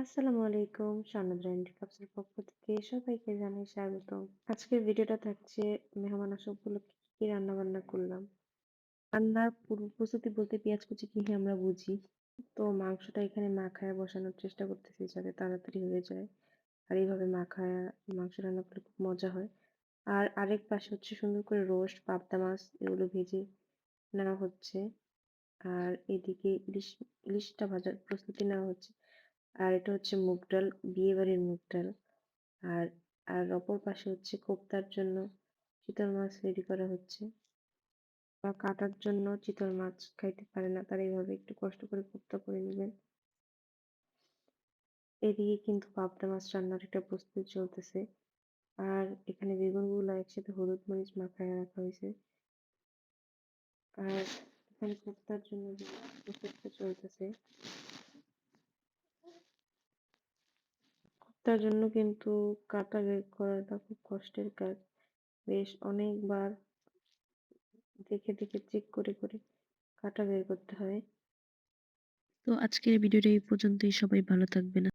আসসালামু আলাইকুম। সনদ রাইন্ডি কাপসের পক্ষ থেকে সবাইকে জানাই স্বাগতম। আজকের ভিডিওটা থাকছে মেহমান আসা উপলক্ষে কি কি রান্নাবান্না করলাম। রান্নার পূর্ব প্রস্তুতি বলতে পেঁয়াজ কুচি কি আমরা বুঝি। তো মাংসটা এখানে মাখায় বসানোর চেষ্টা করতেছি যাতে তাড়াতাড়ি হয়ে যায়। আর এইভাবে মাখায়া মাংস রান্না করলে খুব মজা হয়। আর আরেক পাশে হচ্ছে সুন্দর করে রোস্ট, পাবদা মাছ এগুলো ভেজে নেওয়া হচ্ছে। আর এদিকে ইলিশটা ভাজার প্রস্তুতি নেওয়া হচ্ছে। আর এটা হচ্ছে মুগ ডাল, বিয়েবাড়ির মুগ ডাল। আর আর অপর পাশে হচ্ছে কোপ্তার জন্য চিতল মাছ রেডি করা হচ্ছে। বা কাটার জন্য চিতল মাছ খাইতে পারে না তারা এইভাবে একটু কষ্ট করে কোপ্তা করে নেবেন। এদিকে কিন্তু পাবদা মাছ রান্নার একটা প্রস্তুতি চলতেছে। আর এখানে বেগুনগুলো একসাথে হলুদ মরিচ মাখায় রাখা হয়েছে। আর এখানে কোপ্তার জন্য যে প্রস্তুতিটা চলতেছে, কোপ্তার জন্য কিন্তু কাটা বের করাটা খুব কষ্টের কাজ। বেশ অনেকবার দেখে দেখে চেক করে করে কাটা বের করতে হয়। তো আজকের ভিডিওটা এই পর্যন্তই। সবাই ভালো থাকবেন।